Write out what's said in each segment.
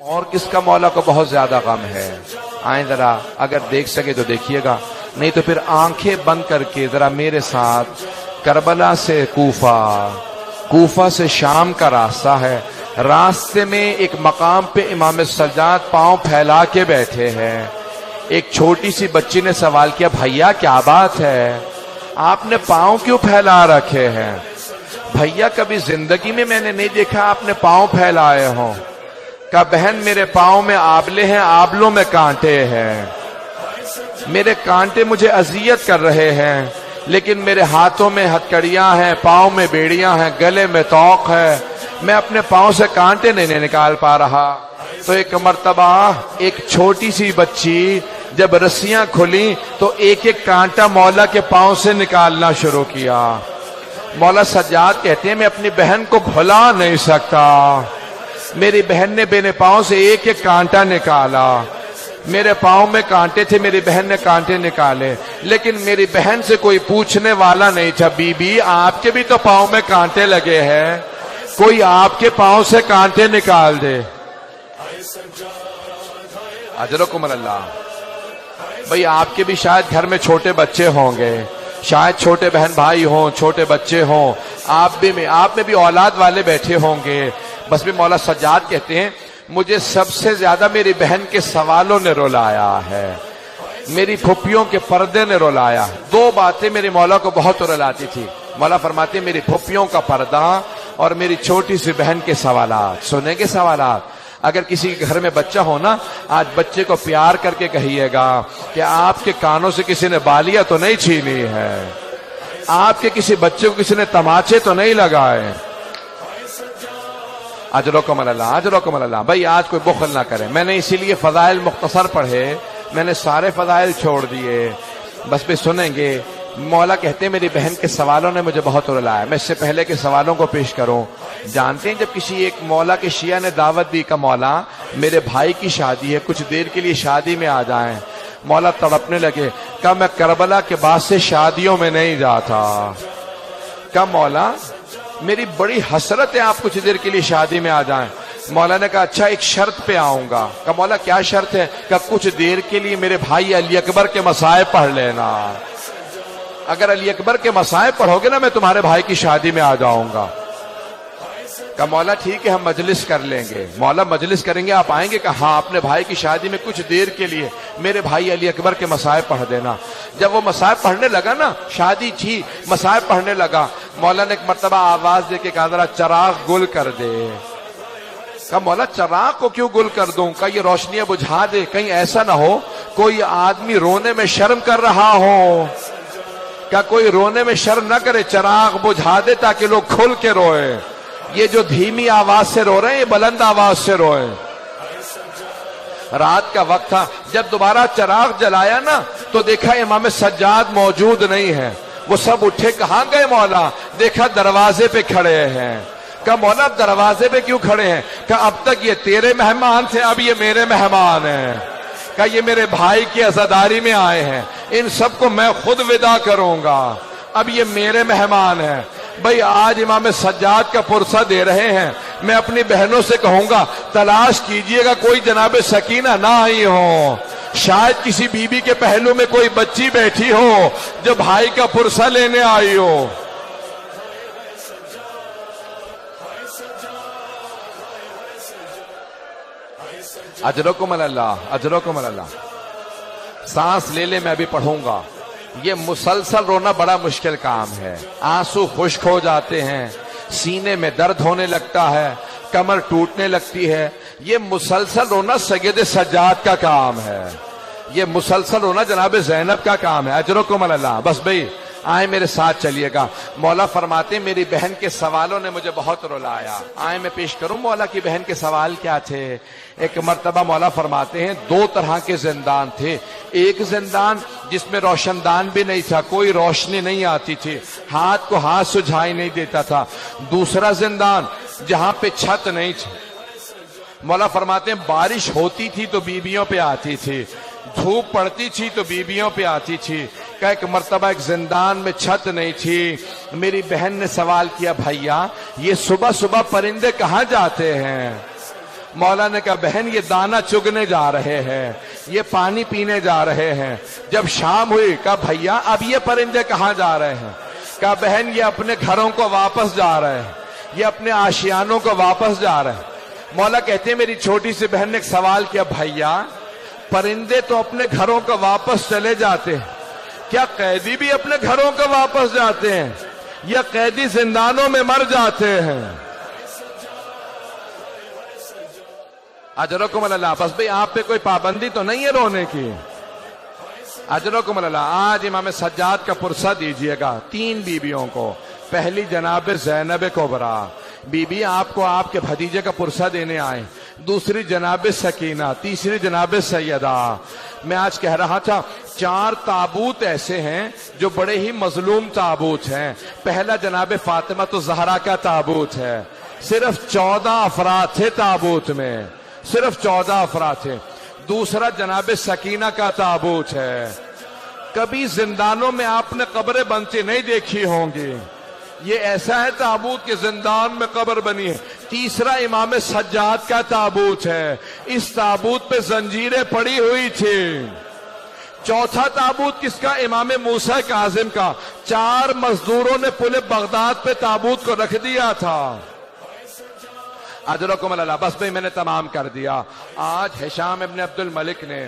اور کس کا مولا کو بہت زیادہ غم ہے؟ آئیں ذرا، اگر دیکھ سکے تو دیکھیے گا، نہیں تو پھر آنکھیں بند کر کے ذرا میرے ساتھ کربلا سے کوفہ سے شام کا راستہ ہے، راستے میں ایک مقام پہ امام سجاد پاؤں پھیلا کے بیٹھے ہیں۔ ایک چھوٹی سی بچی نے سوال کیا، بھیا کیا بات ہے، آپ نے پاؤں کیوں پھیلا رکھے ہیں؟ بھیا کبھی زندگی میں نے نہیں دیکھا آپ نے پاؤں پھیلائے ہوں۔ کہا بہن میرے پاؤں میں آبلے ہیں، آبلوں میں کانٹے ہیں، میرے کانٹے مجھے اذیت کر رہے ہیں، لیکن میرے ہاتھوں میں ہتکڑیاں ہیں، پاؤں میں بیڑیاں ہیں، گلے میں توق ہے، میں اپنے پاؤں سے کانٹے نہیں نکال پا رہا۔ تو ایک مرتبہ ایک چھوٹی سی بچی جب رسیاں کھلی تو ایک ایک کانٹا مولا کے پاؤں سے نکالنا شروع کیا۔ مولا سجاد کہتے ہیں میں اپنی بہن کو بھلا نہیں سکتا، میری بہن نے میرے پاؤں سے ایک ایک کانٹا نکالا، میرے پاؤں میں کانٹے تھے، میری بہن نے کانٹے نکالے، لیکن میری بہن سے کوئی پوچھنے والا نہیں تھا، بی بی آپ کے بھی تو پاؤں میں کانٹے لگے ہیں، کوئی آپ کے پاؤں سے کانٹے نکال دے۔ اجرکم اللہ۔ بھئی آپ کے بھی شاید گھر میں چھوٹے بچے ہوں گے، شاید چھوٹے بہن بھائی ہوں، چھوٹے بچے ہوں، آپ میں بھی اولاد والے بیٹھے ہوں گے۔ بس بھی مولا سجاد کہتے ہیں مجھے سب سے زیادہ میری بہن کے سوالوں نے رلایا ہے، میری پھپھیوں کے پردے نے رلایا۔ دو باتیں میرے مولا کو بہت رلاتی تھی۔ مولا فرماتے ہیں میری پھپھیوں کا پردہ اور میری چھوٹی سی بہن کے سوالات، سنیں گے سوالات۔ اگر کسی گھر میں بچہ ہو نا، آج بچے کو پیار کر کے کہیے گا کہ آپ کے کانوں سے کسی نے بالیاں تو نہیں چھینی ہے، آپ کے کسی بچے کو کسی نے تماچے تو نہیں لگائے۔ اجرکم اللہ، اجرکم اللہ۔ بھائی آج کوئی بخل نہ کرے، میں نے اسی لیے فضائل مختصر پڑھے، میں نے سارے فضائل چھوڑ دیے، بس بھی سنیں گے۔ مولا کہتے ہیں میری بہن کے سوالوں نے مجھے بہت رلایا۔ میں اس سے پہلے کے سوالوں کو پیش کروں، جانتے ہیں جب کسی ایک مولا کے شیعہ نے دعوت دی کہ مولا میرے بھائی کی شادی ہے، کچھ دیر کے لیے شادی میں آ جائیں، مولا تڑپنے لگے، کہا میں کربلا کے بعد سے شادیوں میں نہیں جاتا۔ کہا مولا میری بڑی حسرت ہے آپ کچھ دیر کے لیے شادی میں آ جائیں۔ مولا نے کہا اچھا ایک شرط پہ آؤں گا۔ کہا مولا کیا شرط ہے؟ کہا کچھ دیر کے لیے میرے بھائی علی اکبر کے مصائب پڑھ لینا، اگر علی اکبر کے مصائب پڑھو گے نا میں تمہارے بھائی کی شادی میں آ جاؤں گا۔ کہا مولا ٹھیک ہے ہم مجلس کر لیں گے۔ مولا مجلس کریں گے، آپ آئیں گے؟ کہا ہاں، اپنے بھائی کی شادی میں کچھ دیر کے لیے میرے بھائی علی اکبر کے مصائب پڑھ دینا۔ جب وہ مصائب پڑھنے لگا نا، شادی تھی، مصائب پڑھنے لگا، مولا نے ایک مرتبہ آواز دے کے کہا ذرا چراغ گل کر دے۔ کہا مولا چراغ کو کیوں گل کر دوں؟ کہا یہ روشنیاں بجھا دے، کہیں ایسا نہ ہو کوئی آدمی رونے میں شرم کر رہا ہو۔ کہا کوئی رونے میں شرم نہ کرے، چراغ بجھا دے تاکہ لوگ کھل کے روئے، یہ جو دھیمی آواز سے رو رہے ہیں یہ بلند آواز سے روئے۔ رات کا وقت تھا، جب دوبارہ چراغ جلایا نا تو دیکھا امام سجاد موجود نہیں ہے، وہ سب اٹھے، کہاں گئے مولا؟ دیکھا دروازے پہ کھڑے ہیں۔ کہا مولا دروازے پہ کیوں کھڑے ہیں؟ کہا اب تک یہ تیرے مہمان تھے، اب یہ میرے مہمان ہیں۔ کہا یہ میرے بھائی کی عزاداری میں آئے ہیں، ان سب کو میں خود ودا کروں گا، اب یہ میرے مہمان ہیں۔ بھئی آج امام سجاد کا پرسہ دے رہے ہیں، میں اپنی بہنوں سے کہوں گا تلاش کیجئے گا کوئی جناب سکینہ نہ آئی ہو، شاید کسی بی بی کے پہلو میں کوئی بچی بیٹھی ہو جو بھائی کا پرسہ لینے آئی ہو۔ اجرکم اللہ، اجرکم اللہ۔ سانس لے لے، میں ابھی پڑھوں گا۔ یہ مسلسل رونا بڑا مشکل کام ہے، آنسو خشک ہو جاتے ہیں، سینے میں درد ہونے لگتا ہے، کمر ٹوٹنے لگتی ہے۔ یہ مسلسل رونا سید سجاد کا کام ہے، یہ مسلسل رونا جناب زینب کا کام ہے۔ اجرکم اللہ۔ بس بھئی آئیں میرے ساتھ چلیے گا۔ مولا فرماتے ہیں میری بہن کے سوالوں نے مجھے بہت رلایا۔ آئیں میں پیش کروں مولا کی بہن کے سوال کیا تھے۔ ایک مرتبہ مولا فرماتے ہیں دو طرح کے زندان تھے، ایک زندان جس میں روشن دان بھی نہیں تھا، کوئی روشنی نہیں آتی تھی، ہاتھ کو ہاتھ سجھائی نہیں دیتا تھا، دوسرا زندان جہاں پہ چھت نہیں تھی۔ مولا فرماتے ہیں بارش ہوتی تھی تو بیویوں پہ آتی تھی، دھوپ پڑتی تھی تو بیویوں پہ آتی تھی۔ کہ ایک مرتبہ ایک زندان میں چھت نہیں تھی، میری بہن نے سوال کیا بھیا یہ صبح صبح پرندے کہاں جاتے ہیں؟ مولا نے کہا بہن یہ دانہ چگنے جا رہے ہیں، یہ پانی پینے جا رہے ہیں۔ جب شام ہوئی کہا بھیا اب یہ پرندے کہاں جا رہے ہیں؟ کہا بہن یہ اپنے گھروں کو واپس جا رہے ہیں، یہ اپنے آشیانوں کو واپس جا رہے ہیں۔ مولا کہتے ہیں میری چھوٹی سی بہن نے ایک سوال کیا، بھیا پرندے تو اپنے گھروں کو واپس چلے جاتے ہیں، کیا قیدی بھی اپنے گھروں کو واپس جاتے ہیں یا قیدی زندانوں میں مر جاتے ہیں؟ اجرکم اللہ۔ بس بھئی آپ پہ کوئی پابندی تو نہیں ہے رونے کی؟ اجرکم اللہ۔ آج امام سجاد کا پرسہ دیجئے گا 3 بیویوں کو۔ پہلی جناب زینب کبریٰ بی بی آپ کو آپ کے بھتیجے کا پرسہ دینے آئے، دوسری جناب سکینہ، تیسری جناب سیدہ۔ میں آج کہہ رہا تھا 4 تابوت ایسے ہیں جو بڑے ہی مظلوم تابوت ہیں۔ پہلا جناب فاطمہ الزہرا کا تابوت ہے، صرف 14 افراد تھے تابوت میں، صرف 14 افراد تھے۔ دوسرا جناب سکینہ کا تابوت ہے۔ کبھی زندانوں میں آپ نے قبریں بنتی نہیں دیکھی ہوں گی، یہ ایسا ہے تابوت کہ زندان میں قبر بنی ہے۔ تیسرا امام سجاد کا تابوت ہے، اس تابوت پہ زنجیریں پڑی ہوئی تھی۔ چوتھا تابوت کس کا؟ امام موسیٰ کاظم کا۔ 4 مزدوروں نے پل بغداد پہ تابوت کو رکھ دیا تھا۔ اجرکم اللہ۔ بس بھئی میں نے تمام کر دیا۔ آج ہشام ابن عبد الملک نے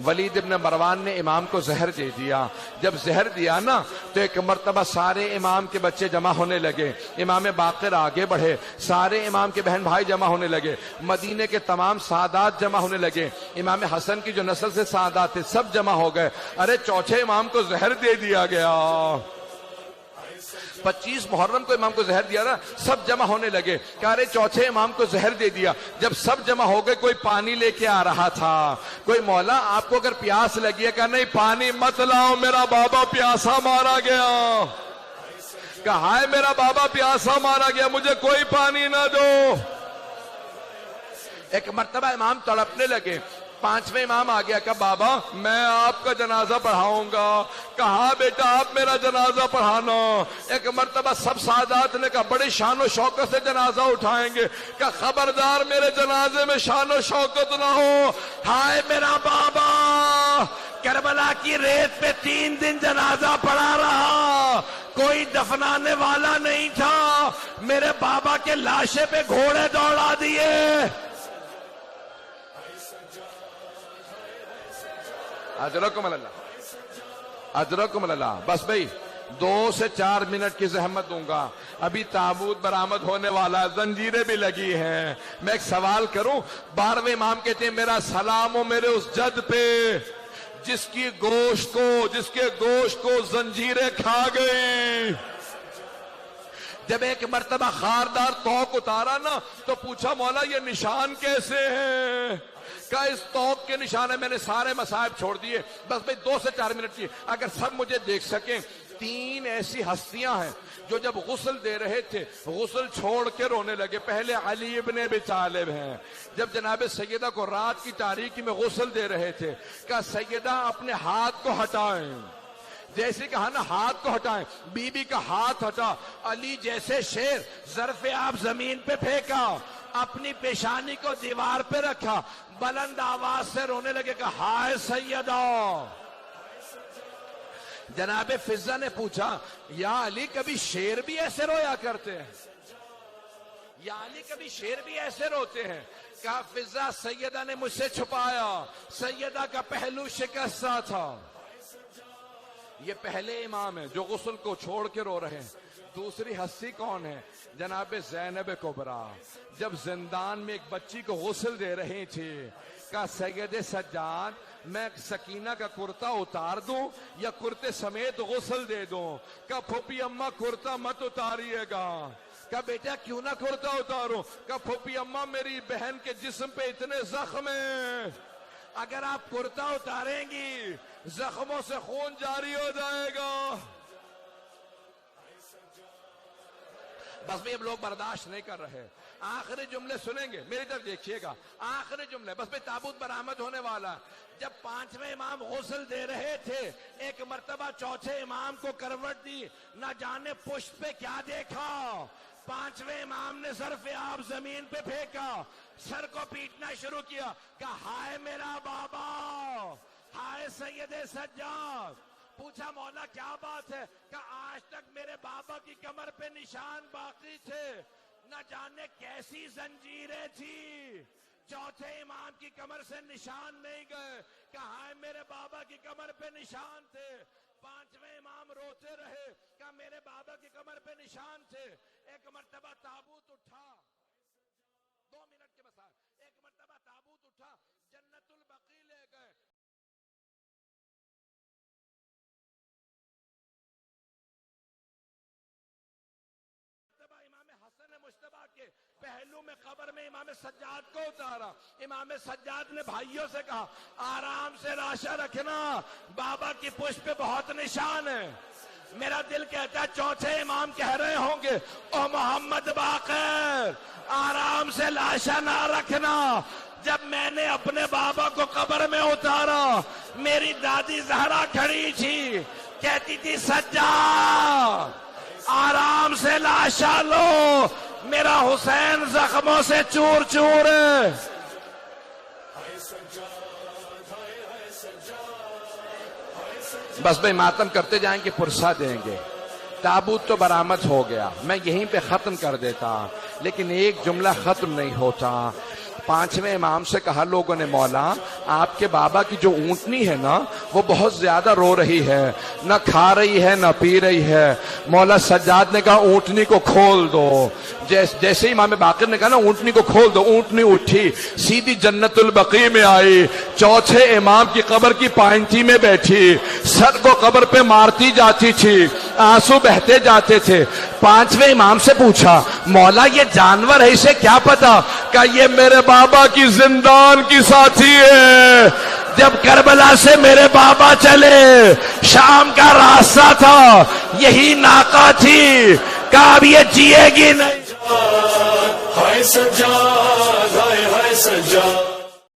ولید ابن مروان نے امام کو زہر دے دیا۔ جب زہر دیا نا تو ایک مرتبہ سارے امام کے بچے جمع ہونے لگے، امام باقر آگے بڑھے، سارے امام کے بہن بھائی جمع ہونے لگے، مدینے کے تمام سادات جمع ہونے لگے، امام حسن کی جو نسل سے سادات تھے سب جمع ہو گئے۔ ارے چوتھے امام کو زہر دے دیا گیا۔ 25 محرم کو امام کو زہر دیا نا، سب جمع ہونے لگے کہ ارے چوتھے امام کو زہر دے دیا۔ جب سب جمع ہو گئے کوئی پانی لے کے آ رہا تھا، کوئی مولا آپ کو اگر پیاس لگی ہے، کہا نہیں پانی مت لاؤ میرا بابا پیاسا مارا گیا، کہا ہائے میرا بابا پیاسا مارا گیا مجھے کوئی پانی نہ دو۔ ایک مرتبہ امام تڑپنے لگے، 5ویں امام آ گیا، کہا بابا میں آپ کا جنازہ پڑھاؤں گا، کہا بیٹا آپ میرا جنازہ پڑھانا۔ ایک مرتبہ سب سادات نے کہا بڑی شان و شوکت سے جنازہ اٹھائیں گے، کہا خبردار میرے جنازے میں شان و شوکت نہ ہو، ہائے میرا بابا کربلا کی ریت پہ 3 دن جنازہ پڑھا رہا، کوئی دفنانے والا نہیں تھا، میرے بابا کے لاشے پہ گھوڑے دوڑا دیے۔ اجرکم اللہ، اجرکم اللہ۔ بس بھئی 2 سے 4 منٹ کی زحمت دوں گا، ابھی تابوت برآمد ہونے والا ہے، زنجیریں بھی لگی ہیں۔ میں ایک سوال کروں، 12ویں امام کہتے ہیں میرا سلام ہو میرے اس جد پہ جس کے گوشت کو زنجیریں کھا گئی۔ جب ایک مرتبہ خاردار توق اتارا نا تو پوچھا مولا یہ نشان کیسے ہیں؟ کہا اس توق کے نشان ہے۔ میں نے سارے مصائب چھوڑ دیے، بس بھئی 2 سے 4 منٹ کی اگر سب مجھے دیکھ سکیں۔ 3 ایسی ہستیاں ہیں جو جب غسل دے رہے تھے غسل چھوڑ کے رونے لگے۔ پہلے علی ابن ابی طالب ہیں، جب جناب سیدہ کو رات کی تاریکی میں غسل دے رہے تھے، کہا سیدہ اپنے ہاتھ کو ہٹائیں، جیسے کہا نا ہاتھ کو ہٹائیں، بی بی کا ہاتھ ہٹا، علی جیسے شیر ظرف آپ زمین پہ پھینکا، اپنی پیشانی کو دیوار پہ رکھا، بلند آواز سے رونے لگے کہ ہائے سیدہ۔ جناب فضہ نے پوچھا یا علی کبھی شیر بھی ایسے رویا کرتے ہیں؟ یا علی کبھی شیر بھی ایسے روتے ہیں؟ کہا فضہ سیدہ نے مجھ سے چھپایا، سیدہ کا پہلو شکستہ تھا۔ یہ پہلے امام ہیں جو غسل کو چھوڑ کے رو رہے ہیں۔ دوسری ہستی کون ہے؟ جناب زینب کبریٰ، جب زندان میں ایک بچی کو غسل دے رہی تھی، کہا سید سجاد میں سکینہ کا کرتا اتار دوں یا کرتے سمیت غسل دے دوں؟ کہا پھوپھی اماں کرتا مت اتاریے گا۔ کہا بیٹا کیوں نہ کرتا اتاروں؟ کہا پھوپھی اماں میری بہن کے جسم پہ اتنے زخم ہیں، اگر آپ کرتا اتاریں گی زخموں سے خون جاری ہو جائے گا۔ بس بھی اب لوگ برداشت نہیں کر رہے، آخری جملے سنیں گے، میری طرف دیکھیے گا، آخری جملے۔ بس بھی تابوت برآمد ہونے والا۔ جب 5ویں امام غسل دے رہے تھے، ایک مرتبہ چوتھے امام کو کروٹ دی، نہ جانے پشت پہ کیا دیکھا، پانچویں امام نے ظرف آب زمین پہ پھینکا، سر کو پیٹنا شروع کیا، کہا ہائے میرا بابا، ہائے سید سجاد۔ پوچھا مولا کیا بات ہے؟ کہا آج تک میرے بابا کی کمر پہ نشان باقی تھے، نہ جانے کیسی زنجیریں تھی، چوتھے امام کی کمر سے نشان نہیں گئے، کہا ہائے میرے بابا کی کمر پہ نشان تھے۔ پانچویں امام روتے رہے، کہا میرے بابا کی کمر پہ نشان تھے۔ ایک مرتبہ تابوت اٹھا، 2 منٹ کے بس، ایک مرتبہ تابوت اٹھا، جنت البقیع لے گئے۔ امام حسن مجتبیٰ کے پہلو میں قبر میں امام سجاد کو اتارا۔ امام سجاد نے بھائیوں سے کہا آرام سے لاشا رکھنا، بابا کی پشت پہ بہت نشان ہے۔ میرا دل کہتا ہے چوتھے امام کہہ رہے ہوں گے او محمد باقر آرام سے لاشا نہ رکھنا۔ جب میں نے اپنے بابا کو قبر میں اتارا، میری دادی زہرا کھڑی تھی، کہتی تھی سجاد آرام سے لاشا لو، میرا حسین زخموں سے چور چور ہے۔ بس بھئی ماتم کرتے جائیں گے، پرسہ دیں گے۔ تابوت تو برآمد ہو گیا، میں یہیں پہ ختم کر دیتا، لیکن ایک جملہ ختم نہیں ہوتا۔ پانچویں امام سے کہا لوگوں نے مولا آپ کے بابا کی جو اونٹنی ہے نا وہ بہت زیادہ رو رہی ہے، نہ کھا رہی ہے نہ پی رہی ہے۔ مولا سجاد نے کہا اونٹنی کو کھول دو۔ جیسے امام باقر نے کہا نا اونٹنی کو کھول دو، اونٹنی اٹھی، سیدھی جنت البقیع میں آئی، چوتھے امام کی قبر کی پائنٹی میں بیٹھی، سر کو قبر پہ مارتی جاتی تھی، آنسو بہتے جاتے تھے۔ پانچویں امام سے پوچھا مولا یہ جانور ہے اسے کیا پتا؟ کہ یہ میرے بابا کی زندان کی ساتھی ہے، جب کربلا سے میرے بابا چلے شام کا راستہ تھا، یہی ناقہ تھی، کہا اب یہ جیے گی نہیں۔ ہائے سجاد، ہائے ہائے سجاد۔